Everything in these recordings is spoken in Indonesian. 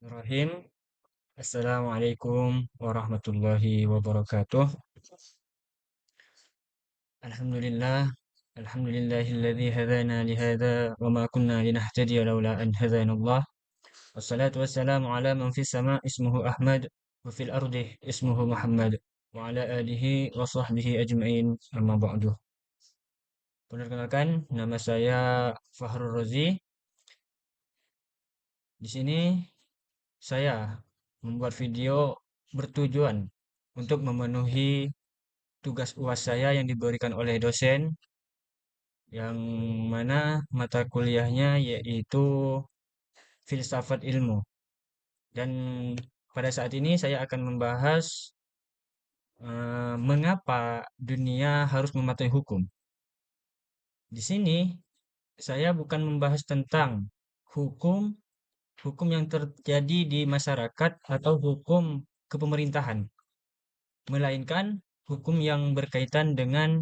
Bismillahirrahmanirrahim. Assalamualaikum warahmatullahi wabarakatuh. Alhamdulillah. Alhamdulillahilladzi hadana lihada wa ma kunna linahtadiya laula an hadanallah. Wassalatu wassalamu ala man fis sama ismuhu Ahmad wa fil ardi ismuhu Muhammad wa ala alihi wa sahbihi ajma'in amma ba'du. Perkenalkan, nama saya Fahrul Razi. Di sini saya membuat video bertujuan untuk memenuhi tugas UAS saya yang diberikan oleh dosen, yang mana mata kuliahnya yaitu filsafat ilmu. Dan pada saat ini saya akan membahas mengapa dunia harus mematuhi hukum. Di sini saya bukan membahas tentang hukum hukum yang terjadi di masyarakat atau hukum kepemerintahan, melainkan hukum yang berkaitan dengan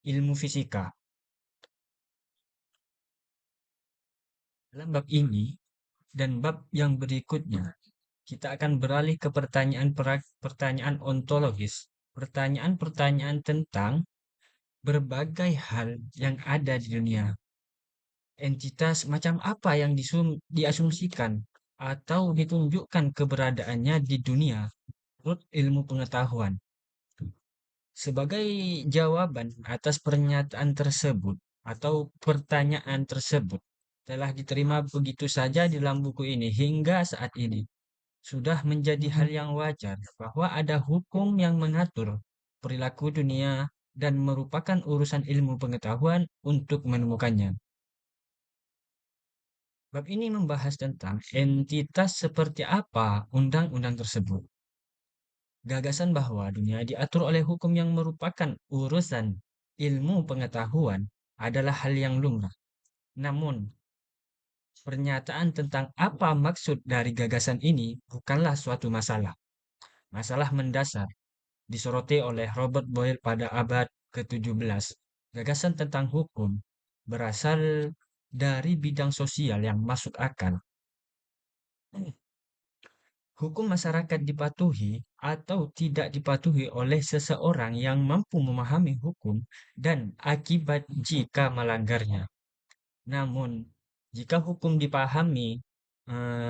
ilmu fisika. Dalam bab ini dan bab yang berikutnya, kita akan beralih ke pertanyaan ontologis. Pertanyaan-pertanyaan tentang berbagai hal yang ada di dunia. Entitas macam apa yang diasumsikan atau ditunjukkan keberadaannya di dunia menurut ilmu pengetahuan. Sebagai jawaban atas pernyataan tersebut atau pertanyaan tersebut telah diterima begitu saja dalam buku ini hingga saat ini. Sudah menjadi hal yang wajar bahwa ada hukum yang mengatur perilaku dunia dan merupakan urusan ilmu pengetahuan untuk menemukannya. Bab ini membahas tentang entitas seperti apa undang-undang tersebut. Gagasan bahwa dunia diatur oleh hukum yang merupakan urusan ilmu pengetahuan adalah hal yang lumrah. Namun, pernyataan tentang apa maksud dari gagasan ini bukanlah suatu masalah. Masalah mendasar disoroti oleh Robert Boyle pada abad ke-17. Gagasan tentang hukum berasal dari bidang sosial yang masuk akal. Hukum masyarakat dipatuhi atau tidak dipatuhi oleh seseorang yang mampu memahami hukum dan akibat jika melanggarnya. Namun, jika hukum dipahami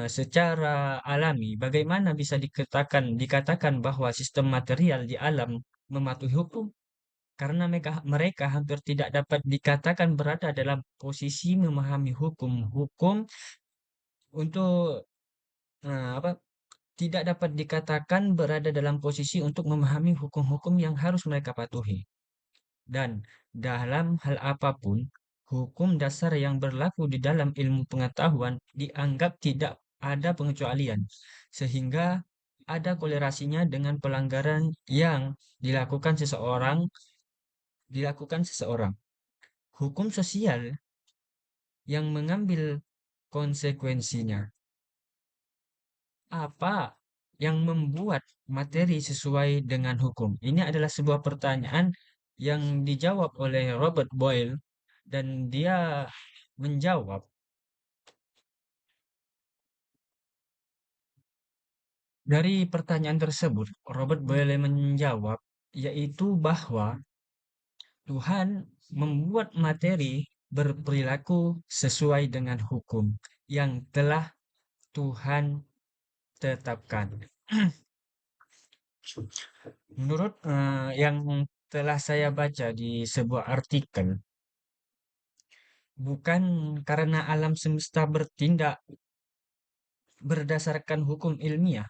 secara alami, bagaimana bisa dikatakan bahwa sistem material di alam mematuhi hukum? Karena mereka hampir tidak dapat dikatakan berada dalam posisi memahami hukum. Hukum untuk apa? Tidak dapat dikatakan berada dalam posisi untuk memahami hukum-hukum yang harus mereka patuhi. Dan dalam hal apapun, hukum dasar yang berlaku di dalam ilmu pengetahuan dianggap tidak ada pengecualian, sehingga ada kolerasinya dengan pelanggaran yang dilakukan seseorang. Hukum sosial yang mengambil konsekuensinya. Apa yang membuat materi sesuai dengan hukum? Ini adalah sebuah pertanyaan yang dijawab oleh Robert Boyle dan dia menjawab dari pertanyaan tersebut. Robert Boyle menjawab yaitu bahwa Tuhan membuat materi berperilaku sesuai dengan hukum yang telah Tuhan tetapkan. Menurut yang telah saya baca di sebuah artikel, bukan karena alam semesta bertindak berdasarkan hukum ilmiah,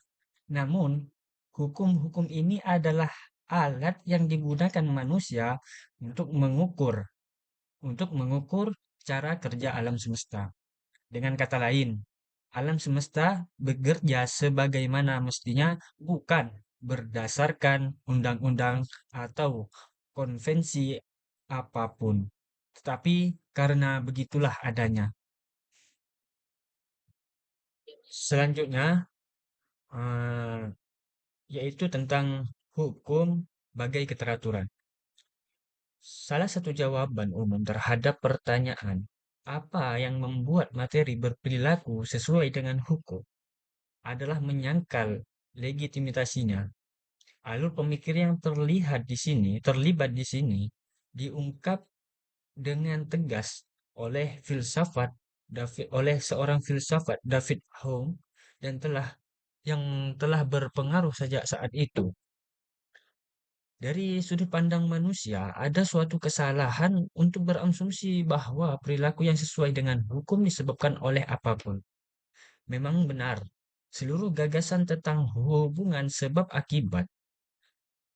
namun hukum-hukum ini adalah alat yang digunakan manusia untuk mengukur cara kerja alam semesta. Dengan kata lain, alam semesta bekerja sebagaimana mestinya, bukan berdasarkan undang-undang atau konvensi apapun, tetapi karena begitulah adanya. Selanjutnya, eh, yaitu tentang hukum bagai keteraturan. Salah satu jawaban umum terhadap pertanyaan apa yang membuat materi berperilaku sesuai dengan hukum adalah menyangkal legitimitasnya. Alur pemikir yang terlibat di sini, diungkap dengan tegas oleh seorang filsafat David Hume dan yang telah berpengaruh sejak saat itu. Dari sudut pandang manusia, ada suatu kesalahan untuk berasumsi bahwa perilaku yang sesuai dengan hukum disebabkan oleh apapun. Memang benar, seluruh gagasan tentang hubungan sebab akibat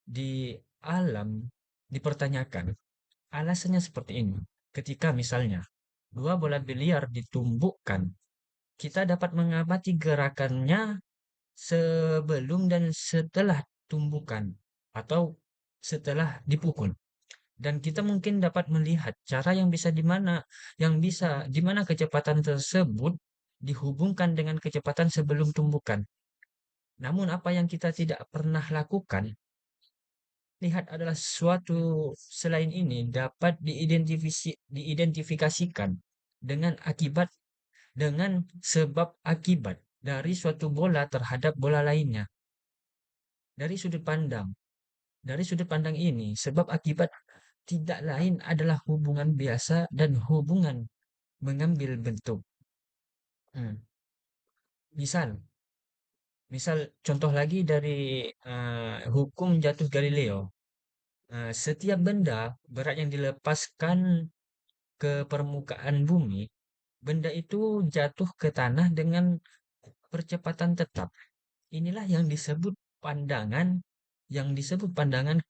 di alam dipertanyakan. Alasannya seperti ini. Ketika misalnya dua bola biliar ditumbukkan, kita dapat mengamati gerakannya sebelum dan setelah tumbukan atau setelah dipukul. Dan kita mungkin dapat melihat cara di mana kecepatan tersebut dihubungkan dengan kecepatan sebelum tumbukan. Namun apa yang kita tidak pernah lakukan lihat adalah suatu selain ini dapat diidentifikasikan dengan sebab akibat dari suatu bola terhadap bola lainnya. Dari sudut pandang, dari sudut pandang ini, sebab akibat tidak lain adalah hubungan biasa dan hubungan mengambil bentuk. Hmm. Misal, misal contoh lagi dari hukum jatuh Galileo. Setiap benda berat yang dilepaskan ke permukaan bumi, benda itu jatuh ke tanah dengan percepatan tetap. Inilah yang disebut pandangan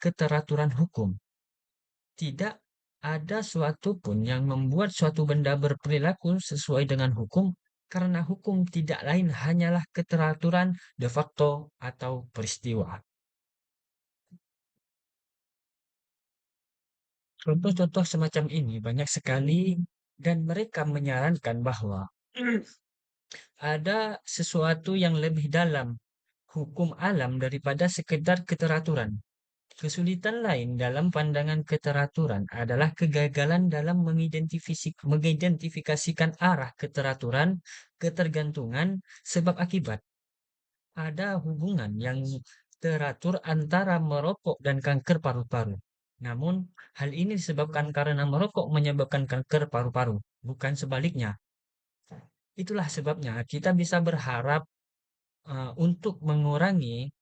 keteraturan hukum. Tidak ada suatu pun yang membuat suatu benda berperilaku sesuai dengan hukum karena hukum tidak lain hanyalah keteraturan de facto atau peristiwa. Contoh-contoh semacam ini banyak sekali dan mereka menyarankan bahwa ada sesuatu yang lebih dalam hukum alam daripada sekedar keteraturan. Kesulitan lain dalam pandangan keteraturan adalah kegagalan dalam mengidentifikasikan arah keteraturan, ketergantungan, sebab akibat. Ada hubungan yang teratur antara merokok dan kanker paru-paru. Namun, hal ini disebabkan karena merokok menyebabkan kanker paru-paru, bukan sebaliknya. Itulah sebabnya kita bisa berharap untuk mengurangi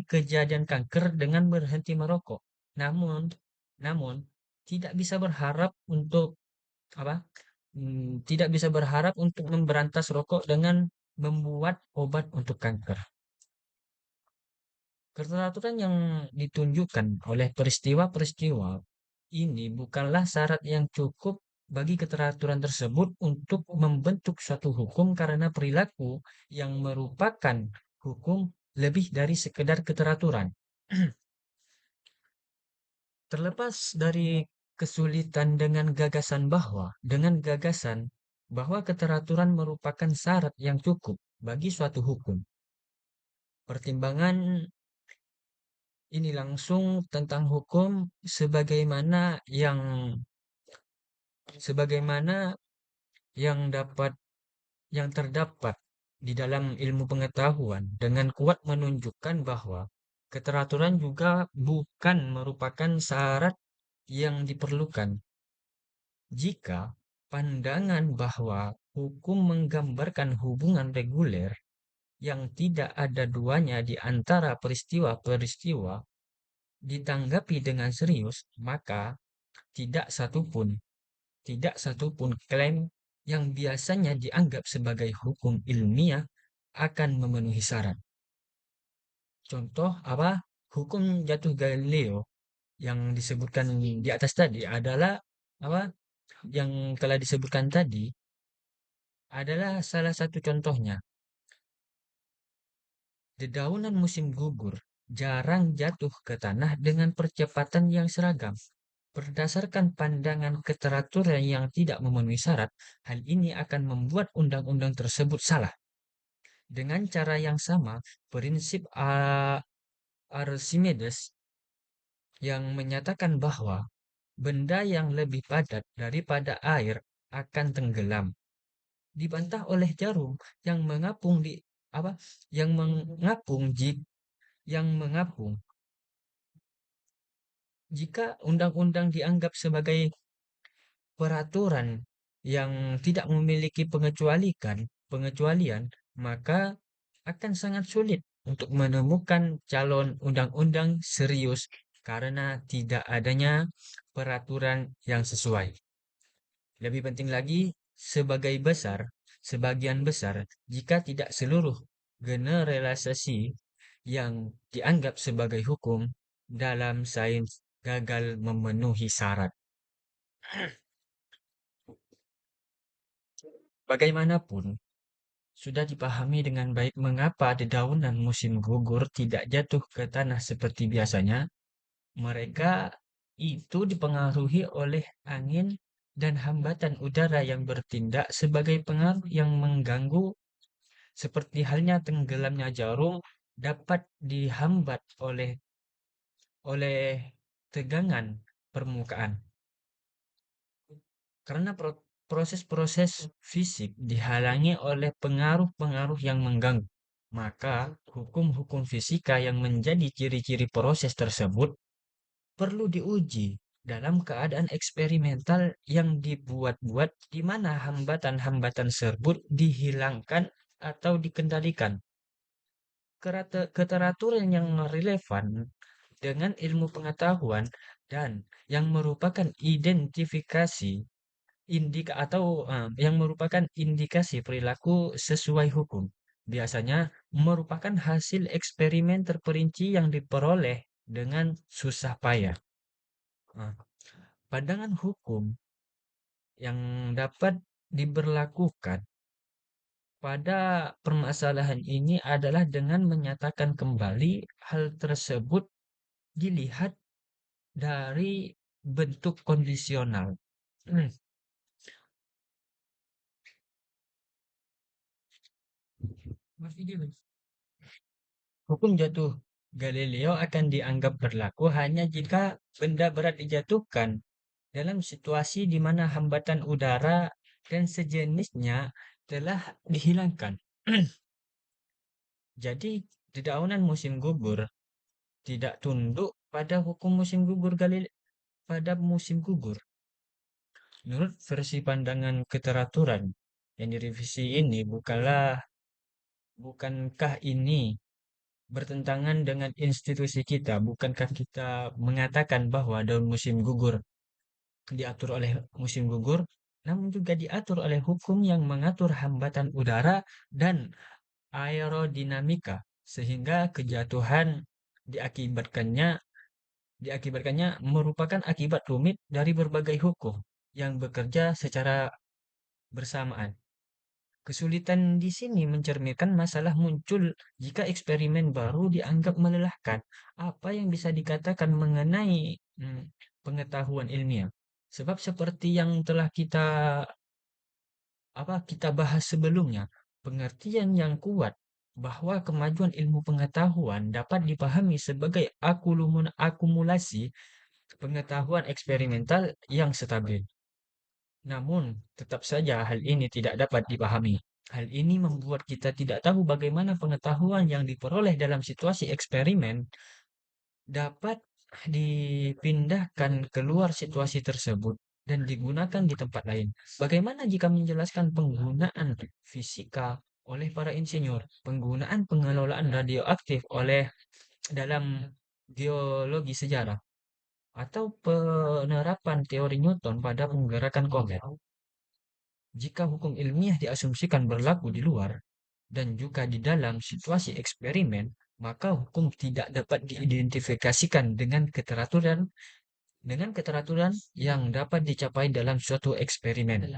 kejadian kanker dengan berhenti merokok. Namun namun tidak bisa berharap untuk apa? Tidak bisa berharap untuk memberantas rokok dengan membuat obat untuk kanker. Keteraturan yang ditunjukkan oleh peristiwa-peristiwa ini bukanlah syarat yang cukup bagi keteraturan tersebut untuk membentuk suatu hukum karena perilaku yang merupakan hukum lebih dari sekedar keteraturan. Terlepas dari kesulitan dengan gagasan bahwa keteraturan merupakan syarat yang cukup bagi suatu hukum. Pertimbangan ini langsung tentang hukum sebagaimana yang dapat yang terdapat di dalam ilmu pengetahuan dengan kuat menunjukkan bahwa keteraturan juga bukan merupakan syarat yang diperlukan. Jika pandangan bahwa hukum menggambarkan hubungan reguler yang tidak ada duanya di antara peristiwa-peristiwa ditanggapi dengan serius, maka tidak satupun tidak satupun klaim yang biasanya dianggap sebagai hukum ilmiah akan memenuhi syarat. Contoh apa? Hukum jatuh Galileo yang disebutkan di atas tadi adalah apa? Yang telah disebutkan tadi adalah salah satu contohnya. Dedaunan musim gugur jarang jatuh ke tanah dengan percepatan yang seragam. Berdasarkan pandangan keteraturan yang tidak memenuhi syarat, hal ini akan membuat undang-undang tersebut salah. Dengan cara yang sama, prinsip Archimedes yang menyatakan bahwa benda yang lebih padat daripada air akan tenggelam, dibantah oleh jarum yang mengapung di apa yang mengapung yang mengapung jika undang-undang dianggap sebagai peraturan yang tidak memiliki pengecualian, maka akan sangat sulit untuk menemukan calon undang-undang serius karena tidak adanya peraturan yang sesuai. Lebih penting lagi, sebagian besar, jika tidak seluruh generalisasi yang dianggap sebagai hukum dalam sains gagal memenuhi syarat. Bagaimanapun, sudah dipahami dengan baik mengapa dedaunan musim gugur tidak jatuh ke tanah seperti biasanya. Mereka itu dipengaruhi oleh angin dan hambatan udara yang bertindak sebagai pengaruh yang mengganggu, seperti halnya tenggelamnya jarum dapat dihambat oleh tegangan permukaan. Karena proses-proses fisik dihalangi oleh pengaruh-pengaruh yang mengganggu, maka hukum-hukum fisika yang menjadi ciri-ciri proses tersebut perlu diuji dalam keadaan eksperimental yang dibuat-buat di mana hambatan-hambatan tersebut dihilangkan atau dikendalikan. Keteraturan yang relevan dengan ilmu pengetahuan dan yang merupakan identifikasi yang merupakan indikasi perilaku sesuai hukum. Biasanya merupakan hasil eksperimen terperinci yang diperoleh dengan susah payah. Nah, pandangan hukum yang dapat diberlakukan pada permasalahan ini adalah dengan menyatakan kembali hal tersebut dilihat dari bentuk kondisional. Hmm, Hukum jatuh Galileo akan dianggap berlaku hanya jika benda berat dijatuhkan dalam situasi di mana hambatan udara dan sejenisnya telah dihilangkan. Jadi, dedaunan musim gugur tidak tunduk pada hukum musim gugur pada musim gugur. Menurut versi pandangan keteraturan yang direvisi ini, bukankah ini bertentangan dengan institusi kita? Bukankah kita mengatakan bahwa daun musim gugur diatur oleh musim gugur, namun juga diatur oleh hukum yang mengatur hambatan udara dan aerodinamika, sehingga kejatuhan diakibatkannya diakibatkannya merupakan akibat rumit dari berbagai hukum yang bekerja secara bersamaan. Kesulitan di sini mencerminkan masalah muncul jika eksperimen baru dianggap melelahkan. Apa yang bisa dikatakan mengenai pengetahuan ilmiah? Sebab seperti yang telah kita bahas sebelumnya, pengertian yang kuat bahwa kemajuan ilmu pengetahuan dapat dipahami sebagai akumulasi pengetahuan eksperimental yang stabil. Namun, tetap saja hal ini tidak dapat dipahami. Hal ini membuat kita tidak tahu bagaimana pengetahuan yang diperoleh dalam situasi eksperimen dapat dipindahkan keluar situasi tersebut dan digunakan di tempat lain. Bagaimana jika menjelaskan penggunaan fisika oleh para insinyur, penggunaan pengelolaan radioaktif oleh dalam geologi sejarah, atau penerapan teori Newton pada penggerakan komet? Jika hukum ilmiah diasumsikan berlaku di luar dan juga di dalam situasi eksperimen, maka hukum tidak dapat diidentifikasikan dengan keteraturan yang dapat dicapai dalam suatu eksperimen.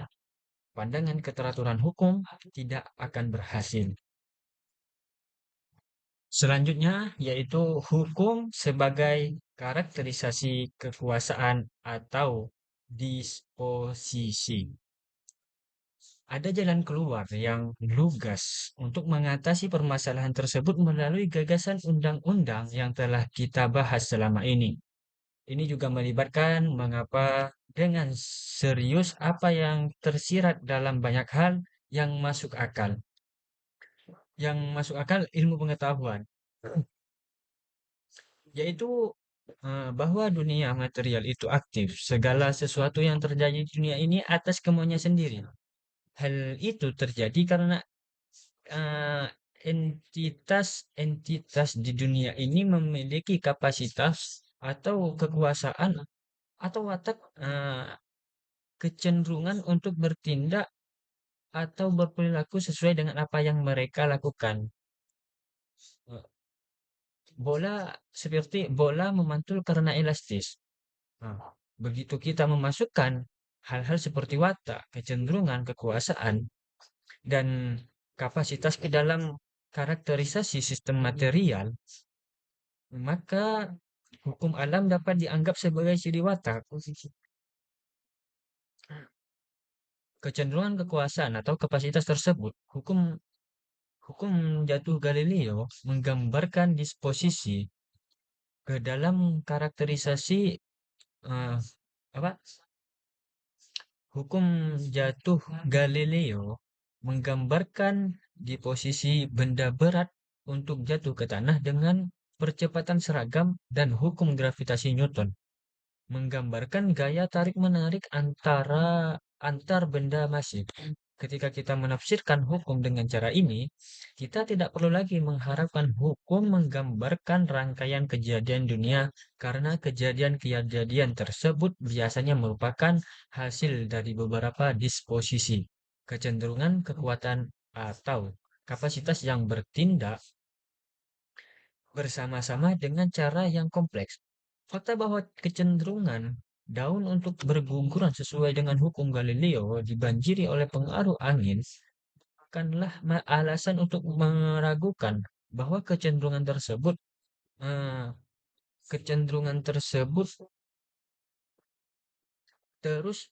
Pandangan keteraturan hukum tidak akan berhasil. Selanjutnya yaitu hukum sebagai karakterisasi kekuasaan atau disposisi. Ada jalan keluar yang lugas untuk mengatasi permasalahan tersebut melalui gagasan undang-undang yang telah kita bahas selama ini. Ini juga melibatkan mengapa dengan serius apa yang tersirat dalam banyak hal yang masuk akal. yang masuk akal ilmu pengetahuan, yaitu bahwa dunia material itu aktif. Segala sesuatu yang terjadi di dunia ini atas kemauannya sendiri. Hal itu terjadi karena eh, entitas-entitas di dunia ini memiliki kapasitas atau kekuasaan atau watak kecenderungan untuk bertindak atau berperilaku sesuai dengan apa yang mereka lakukan. Eh, Bola seperti bola memantul karena elastis. Nah, begitu kita memasukkan hal-hal seperti watak, kecenderungan, kekuasaan, dan kapasitas ke dalam karakterisasi sistem material, maka hukum alam dapat dianggap sebagai ciri watak. Kecenderungan kekuasaan atau kapasitas tersebut, hukum hukum jatuh Galileo menggambarkan disposisi ke dalam karakterisasi eh, apa? Hukum jatuh Galileo menggambarkan di posisi benda berat untuk jatuh ke tanah dengan percepatan seragam dan hukum gravitasi Newton menggambarkan gaya tarik-menarik antar benda masif. Ketika kita menafsirkan hukum dengan cara ini, kita tidak perlu lagi mengharapkan hukum menggambarkan rangkaian kejadian dunia karena kejadian-kejadian tersebut biasanya merupakan hasil dari beberapa disposisi, kecenderungan, kekuatan, atau kapasitas yang bertindak bersama-sama dengan cara yang kompleks. Fakta bahwa kecenderungan daun untuk berguguran sesuai dengan hukum Galileo dibanjiri oleh pengaruh angin bukanlah alasan untuk meragukan bahwa eh, kecenderungan tersebut terus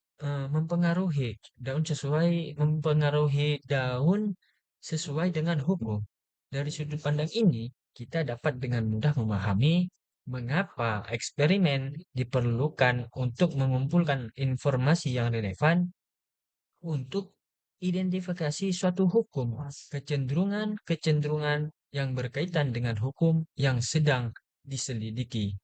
mempengaruhi daun sesuai dengan hukum. Dari sudut pandang ini, kita dapat dengan mudah memahami mengapa eksperimen diperlukan untuk mengumpulkan informasi yang relevan untuk identifikasi suatu hukum, kecenderungan-kecenderungan yang berkaitan dengan hukum yang sedang diselidiki.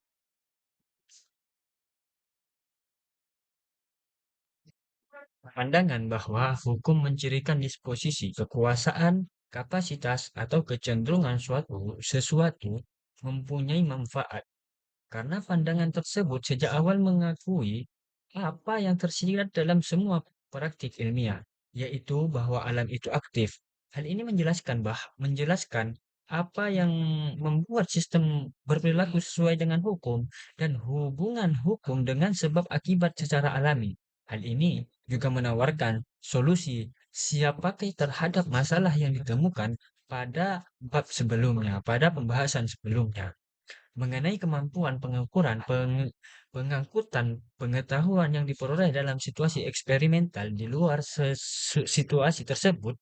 Pandangan bahwa hukum mencirikan disposisi kekuasaan, kapasitas, atau kecenderungan sesuatu mempunyai manfaat. Karena pandangan tersebut sejak awal mengakui apa yang tersirat dalam semua praktik ilmiah, yaitu bahwa alam itu aktif. Hal ini menjelaskan apa yang membuat sistem berperilaku sesuai dengan hukum dan hubungan hukum dengan sebab akibat secara alami. Hal ini juga menawarkan solusi siap pakai terhadap masalah yang ditemukan pada pada pembahasan sebelumnya mengenai kemampuan pengangkutan pengetahuan yang diperoleh dalam situasi eksperimental di luar situasi tersebut.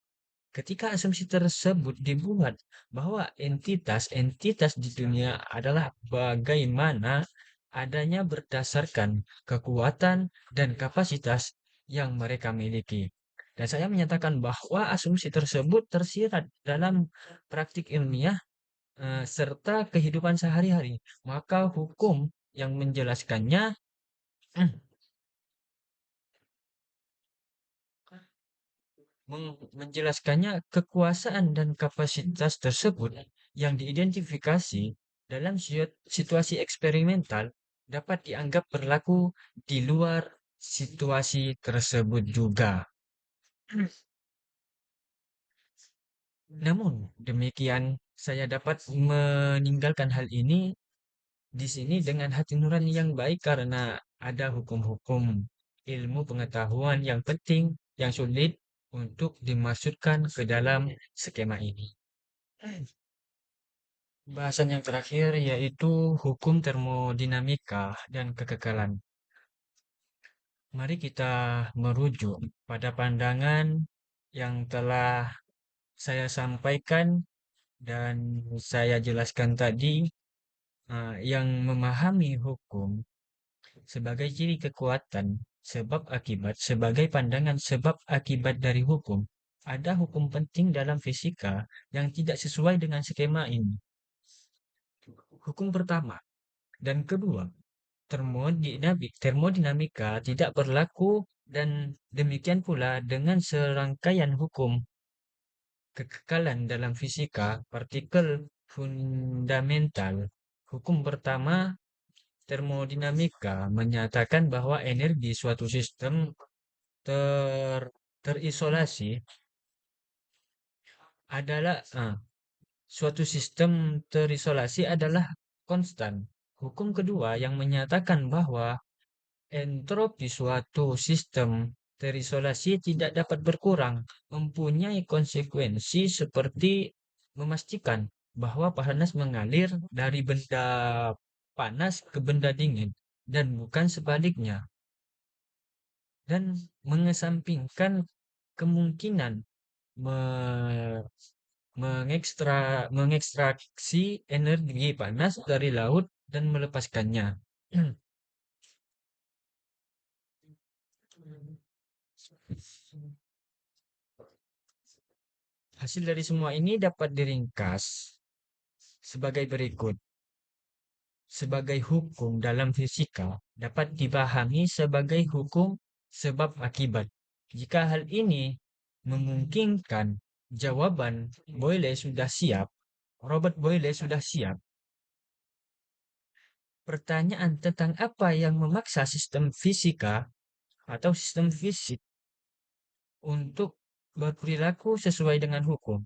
Ketika asumsi tersebut dibuat bahwa entitas-entitas di dunia adalah bagaimana adanya berdasarkan kekuatan dan kapasitas yang mereka miliki. Dan saya menyatakan bahwa asumsi tersebut tersirat dalam praktik ilmiah serta kehidupan sehari-hari. Maka hukum yang menjelaskannya menjelaskannya kekuasaan dan kapasitas tersebut yang diidentifikasi dalam situasi eksperimental dapat dianggap berlaku di luar situasi tersebut juga. Namun demikian, saya dapat meninggalkan hal ini di sini dengan hati nurani yang baik karena ada hukum-hukum ilmu pengetahuan yang penting, yang sulit untuk dimasukkan ke dalam skema ini. Bahasan yang terakhir yaitu hukum termodinamika dan kekekalan. Mari kita merujuk pada pandangan yang telah saya sampaikan dan saya jelaskan tadi, yang memahami hukum sebagai ciri kekuatan sebab akibat sebagai pandangan sebab akibat dari hukum. Ada hukum penting dalam fisika yang tidak sesuai dengan skema ini. Hukum pertama dan kedua, termodinamika tidak berlaku dan demikian pula dengan serangkaian hukum kekekalan dalam fisika partikel fundamental. Hukum pertama termodinamika menyatakan bahwa energi suatu sistem terisolasi adalah suatu sistem terisolasi adalah konstan. Hukum kedua yang menyatakan bahwa entropi suatu sistem terisolasi tidak dapat berkurang, mempunyai konsekuensi seperti memastikan bahwa panas mengalir dari benda panas ke benda dingin dan bukan sebaliknya, dan mengesampingkan kemungkinan me- mengekstraksi energi panas dari laut dan melepaskannya. Hasil dari semua ini dapat diringkas sebagai berikut. Sebagai hukum dalam fisika dapat dipahami sebagai hukum sebab akibat. Jika hal ini memungkinkan, jawaban Boyle sudah siap, Robert Boyle sudah siap. Pertanyaan tentang apa yang memaksa sistem fisika atau sistem fisik untuk berperilaku sesuai dengan hukum.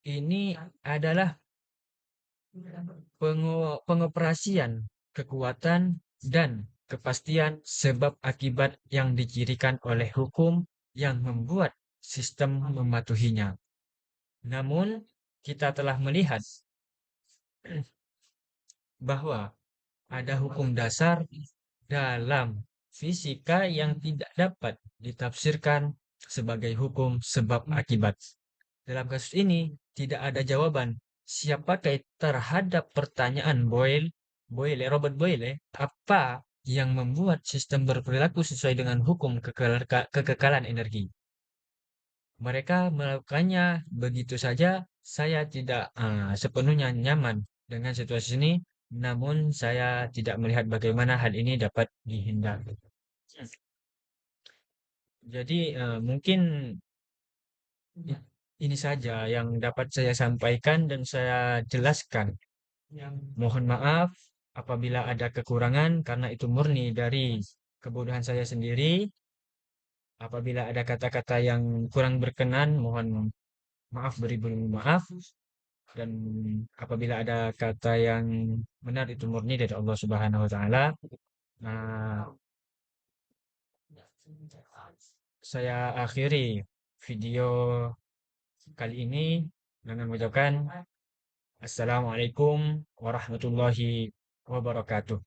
Ini adalah pengoperasian kekuatan dan kepastian sebab akibat yang dicirikan oleh hukum yang membuat sistem mematuhinya. Namun, kita telah melihat bahwa ada hukum dasar dalam fisika yang tidak dapat ditafsirkan sebagai hukum sebab akibat. Dalam kasus ini, tidak ada jawaban siapakah terhadap pertanyaan Robert Boyle, apa yang membuat sistem berperilaku sesuai dengan hukum kekekalan energi. Mereka melakukannya begitu saja. Saya tidak sepenuhnya nyaman dengan situasi ini, namun saya tidak melihat bagaimana hal ini dapat dihindari. Jadi mungkin ini saja yang dapat saya sampaikan dan saya jelaskan. Mohon maaf apabila ada kekurangan karena itu murni dari kebodohan saya sendiri. Apabila ada kata-kata yang kurang berkenan, mohon maaf beribu maaf. Dan apabila ada kata yang benar itu murni dari Allah Subhanahu wa taala. Nah, saya akhiri video kali ini dengan mengucapkan Assalamualaikum warahmatullahi wabarakatuh.